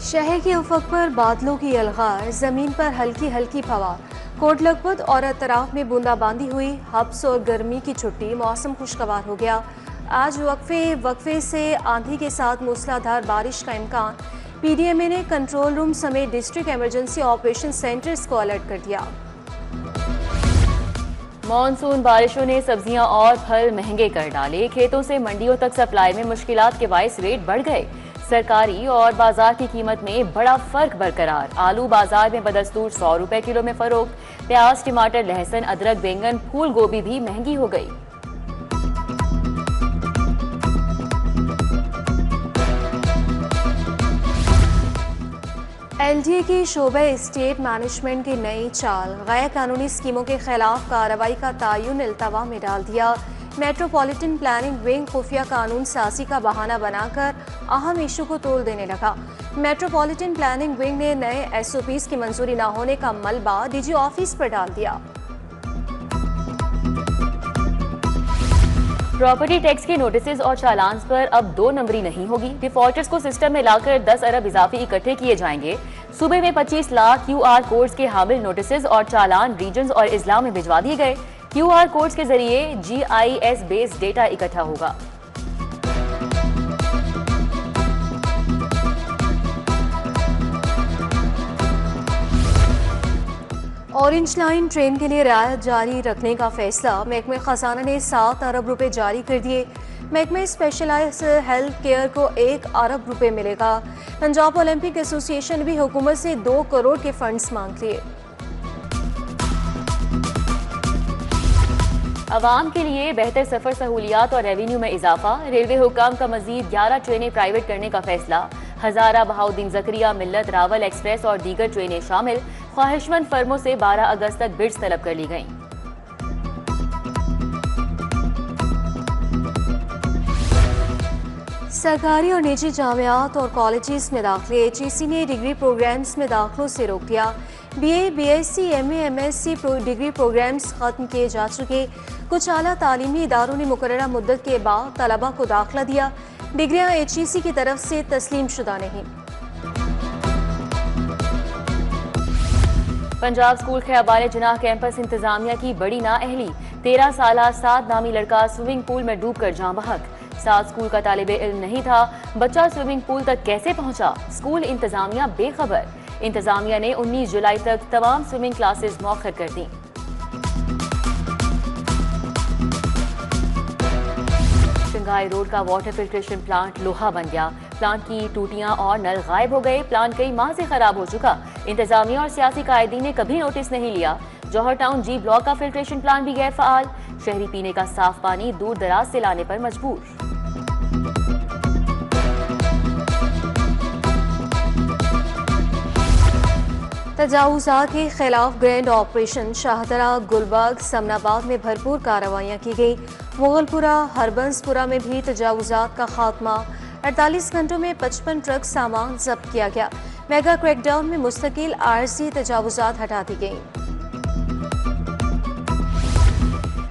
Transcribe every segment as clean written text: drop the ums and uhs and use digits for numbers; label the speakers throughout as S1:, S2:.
S1: शहर के उफक पर बादलों की अलगार, जमीन पर हल्की हल्की फवार। कोट लखपत और अतराफ में बूंदाबांदी हुई। हब्स और गर्मी की छुट्टी, मौसम खुशगवार हो गया। आज वक्फे से आंधी के साथ मूसलाधार बारिश का इम्कान। पीडीएमए ने कंट्रोल रूम समेत डिस्ट्रिक्ट इमरजेंसी ऑपरेशन सेंटर्स को अलर्ट कर दिया।
S2: मॉनसून बारिशों ने सब्जियां और फल महंगे कर डाले। खेतों से मंडियों तक सप्लाई में मुश्किलात के बायस रेट बढ़ गए। सरकारी और बाजार की कीमत में बड़ा फर्क बरकरार। आलू बाजार में बदस्तूर 100 रुपए किलो में फरोख्त। प्याज, टमाटर, लहसुन, अदरक, बैंगन, फूल गोभी भी महंगी हो गई।
S1: एलडीए की शोबे स्टेट मैनेजमेंट की नई चाल, गैर कानूनी स्कीमों के खिलाफ कार्रवाई का तयन अल्तवा में डाल दिया। मेट्रोपॉलिटन प्लानिंग विंग खुफिया कानून साजी का बहाना बनाकर अहम इशू को तोड़ देने लगा। मेट्रोपॉलिटन प्लानिंग विंग ने नए एसओपीज की मंजूरी न होने का मलबा डीजी ऑफिस पर डाल दिया।
S2: प्रॉपर्टी टैक्स के नोटिसेज और चालान पर अब 2 नंबरी नहीं होगी। डिफॉल्टर्स को सिस्टम में लाकर 10 अरब इजाफी इकट्ठे किए जाएंगे। सूबे में 25 लाख QR कोड्स के हामिल नोटिसेज और चालान रीजन्स और इजला में भिजवा दिए गए। QR कोड्स के जरिए GIS बेस्ड डेटा इकट्ठा होगा।
S1: ऑरेंज लाइन ट्रेन के लिए रियायत जारी रखने का फैसला। महकमे खजाना ने 7 अरब रुपए जारी कर दिए। महकमे स्पेशलाइज्ड हेल्थ केयर को 1 अरब रुपए मिलेगा। पंजाब ओलंपिक एसोसिएशन भी हुकूमत से 2 करोड़ के फंड्स मांग लिए।
S2: अवाम के लिए बेहतर सफर सहूलियात और रेवेन्यू में इजाफा। रेलवे हुकाम का मजीद 11 ट्रेनें प्राइवेट करने का फैसला। हजारा, बहाउद्दीन जकरिया, मिल्लत, रावल एक्सप्रेस और दीगर ट्रेनें शामिल। ख्वाहिशमंद फर्मों से 12 अगस्त तक बिड्स तलब कर ली गईं।
S1: सरकारी और निजी जामियात और कॉलेजेस में दाखिले। HEC ने डिग्री प्रोग्राम्स में दाखिलों से रोक दिया। BA, BSc, MA, MSc degree programmes खत्म किए जा चुके। कुछ आला तालीमी इदारों ने मुकर्ररा मुद्दत के बाद तलबा को दाखिला दिया। डिग्रियां HEC की तरफ से तस्लीम शुदा नहीं।
S2: पंजाब स्कूल ख़ियाबान जिनाह कैंपस इंतजामिया की बड़ी नाअहली। 13 साला 7 नामी लड़का स्विमिंग पूल में डूबकर जाँ बहक। 7 स्कूल का तालिबे इल्म नहीं था। बच्चा स्विमिंग पूल तक कैसे पहुंचा? स्कूल इंतजामिया बेखबर। इंतजामिया ने 19 जुलाई तक तमाम स्विमिंग क्लासेस मौखर कर दी। शंघाई रोड का वाटर फिल्ट्रेशन प्लांट लोहा बन गया। प्लांट की टूटियां और नल गायब हो गए। प्लांट कई माह से खराब हो चुका। इंतजामिया और सियासी कायदीन ने कभी नोटिस नहीं लिया। जौहर टाउन G ब्लॉक का फिल्ट्रेशन प्लांट भी गैर फाल। शहरी पीने का साफ पानी दूर दराज से लाने पर मजबूर।
S1: तजावुज़ात के खिलाफ ग्रैंड ऑपरेशन शाहदरा, गुलबर्ग, समनाबाद में भरपूर कार्रवाइयाँ की गई। मुगलपुरा, हरबंसपुरा में भी तजावुज़ात का खात्मा। 48 घंटों में 55 ट्रक सामान जब्त किया गया। मेगा क्रैकडाउन में मुस्तकिल आरजी तजावुज़ात हटा दी गई।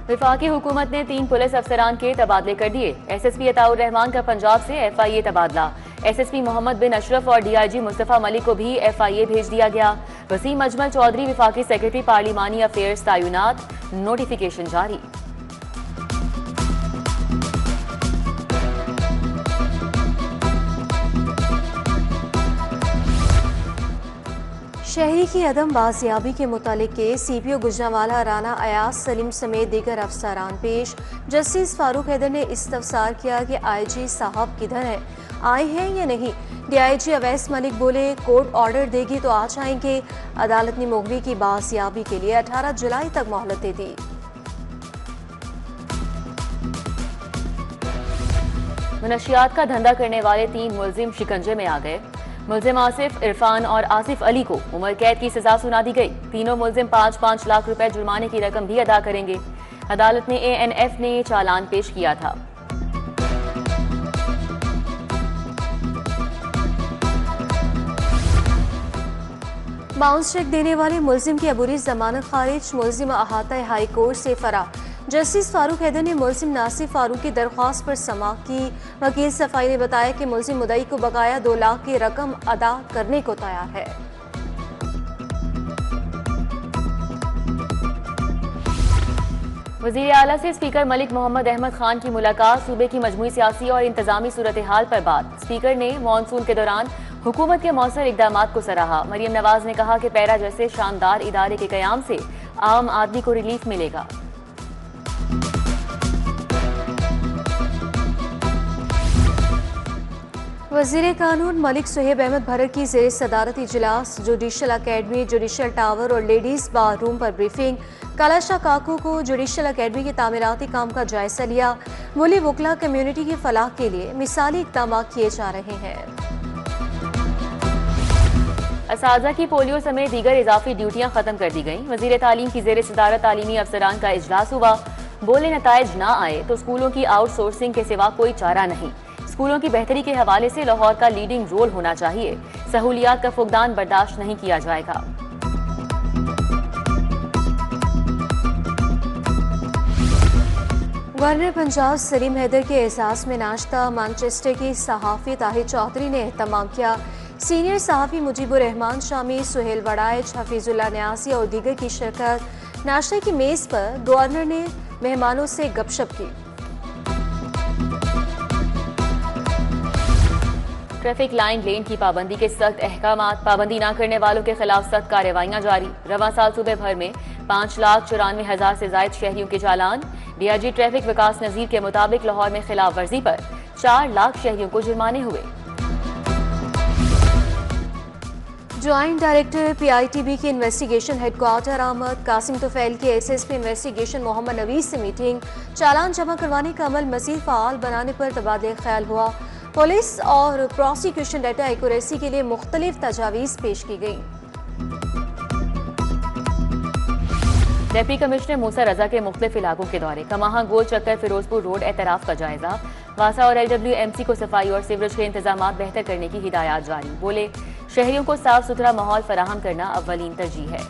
S2: वफाकी हुकूमत ने 3 पुलिस अफसरान के तबादले कर दिए। SSP अताउर रहमान का पंजाब से FIA तबादला। SSP मोहम्मद बिन अशरफ और DIG मुस्तफ़ा मलिक को भी FIA भेज दिया गया। वसीम अजमल चौधरी वफाकी सेक्रेटरी पार्लिमानी अफेयर्स तैनात। नोटिफिकेशन जारी।
S1: शहरी की अदम बाजियाबी के मुतालिक केस। CPO गुजरांवाला राना अयाज सलीम समेत दीगर अफसरान पेश। जस्टिस फारूक हैदर ने इस्तफसार किया कि IG साहब किधर हैं, आए हैं या नहीं। DIG अवैस मलिक बोले कोर्ट ऑर्डर देगी तो आ जाएंगे। अदालत ने मुगरी की बाजियाबी के लिए 18 जुलाई तक मोहलत दे दी।
S2: मनशियात का धंधा करने वाले 3 मुलजिम शिकंजे में आ गए। मुलजिम आसिफ, इरफान और आसिफ अली को उम्र कैद की सजा सुना दी गई। तीनों मुलजिम 5-5 लाख रुपए जुर्माने की रकम भी अदा करेंगे। अदालत ने ANF ने चालान पेश किया था। बाउंस चेक देने वाले मुलजिम की अबूरी जमानत खारिज। मुलजिम अहाता हाई कोर्ट से फरार।
S1: जस्टिस फारूक हैदर ने मुलजिम नासिर फारूक की दरख्वास्त पर समाअत की। वकील सफाई ने बताया कि मुलजिम मुद्दई को बकाया 2 लाख की रकम अदा करने को तैयार है।
S2: वज़ीर आला से स्पीकर मलिक मोहम्मद अहमद खान की मुलाकात, सूबे की मजमूई सियासी और इंतजामी सूरत हाल पर बात। स्पीकर ने मानसून के दौरान हुकूमत के मौसर इकदामात को सराहा। मरियम नवाज ने कहा कि पैरा जैसे शानदार इदारे के कयाम से आम आदमी को रिलीफ मिलेगा।
S1: वज़ीर कानून मलिक सुहेब अहमद भरत की ज़ेर सदारत इजलास, जुडिशल अकेडमी, जुडिशल टावर और लेडीज़ बार रूम पर ब्रीफिंग। कालाशाह काकू को जुडिशल अकेडमी के तामीराती काम का जायजा लिया। मुली वकला कम्युनिटी की फलाह के लिए मिसाली इक़दाम किए जा रहे हैं।
S2: असातिज़ा की पोलियो समेत दीगर इजाफी ड्यूटियां खत्म कर दी गईं। वज़ीर तालीम की ज़ेर सदारत तालीमी अफसरान का इजलास हुआ। बोले नताइज ना आए तो स्कूलों की आउटसोर्सिंग के सिवा कोई चारा नहीं। स्कूलों की बेहतरी के हवाले से लाहौर का लीडिंग रोल होना चाहिए। सहूलियात का फुकदान बर्दाश्त नहीं किया जाएगा।
S1: गवर्नर पंजाब सलीम हैदर के एहसास में नाश्ता, मैनचेस्टर की सहाफ़ी ताहिर चौधरी ने एहतमाम किया। सीनियर सहाफ़ी मुजीबुर रहमान शामी, सुहेल वड़ाइच, हफीजुल्लाह न्यासी और दीगर की शिरकत। नाश्ते की मेज़ पर गवर्नर ने मेहमानों से गपशप की।
S2: ट्रैफिक लाइन लेन की पाबंदी के सख्त अहकामात, पाबंदी न करने वालों के खिलाफ सख्त कार्रवाइयां जारी। रवां साल सूबे भर में 5,94,000 से जायद शहरियों के चालान। डीआईजी ट्रैफिक विकास नजीर के मुताबिक लाहौर में खिलाफ वर्जी पर 4 लाख शहरियों को जुर्माने हुए।
S1: ज्वाइंट डायरेक्टर PITB की इन्वेस्टिगेशन हेडक्वार्टर आमद। कासिम तुफैल की SSP इन्वेस्टिगेशन मोहम्मद नवीज से मीटिंग। चालान जमा करवाने का अमल मज़ीद फ़ाल बनाने पर तबादला ख्याल हुआ। पुलिस और प्रोसिक्यूशन डाटा एक्यूरेसी के लिए मुख्तलिफ तजावीज़ पेश की गई।
S2: डिप्टी कमिश्नर मूसा रजा के मुख्तलिफ इलाकों के दौरे। कमाहा, गोल चक्कर, फिरोजपुर रोड एतराफ का जायजा। वासा और LWMC को सफाई और सीवरेज के इंतजाम बेहतर करने की हिदायत जारी। बोले शहरियों को साफ सुथरा माहौल फराहम करना अव्वलीन तरजीह है।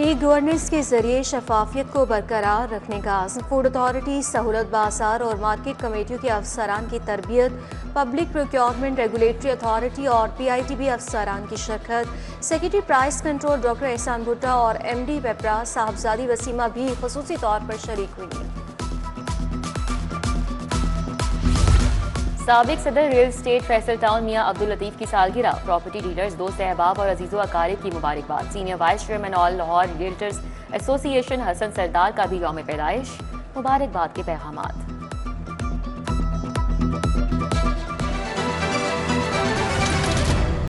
S1: ई गवर्नेंस के जरिए शफाफियत को बरकरार रखने का आज़म। फूड अथॉरिटी, सहूलत बाजार और मार्केट कमेटियों के अफसरान की तरबियत। पब्लिक प्रोक्योरमेंट रेगुलेटरी अथॉरिटी और PITB अफसरान की शिरकत। सेक्रेटरी प्राइस कंट्रोल डॉक्टर एहसान भुट्टा और MD पेपरा साहबजादी वसीमा भी खुसूसी तौर पर शरीक हुई।
S2: साबिक सदर रियल स्टेट फैसल टाउन मियां अब्दुल लतीफ की सालगिरह। प्रॉपर्टी डीलर्स, दोस्त अहबाब और अजीज़ो अकारिब की मुबारकबाद। Senior vice chairman all Lahore realtors association Hasan Sardar का भी यौम पैदाइश। मुबारकबाद के पैगामात।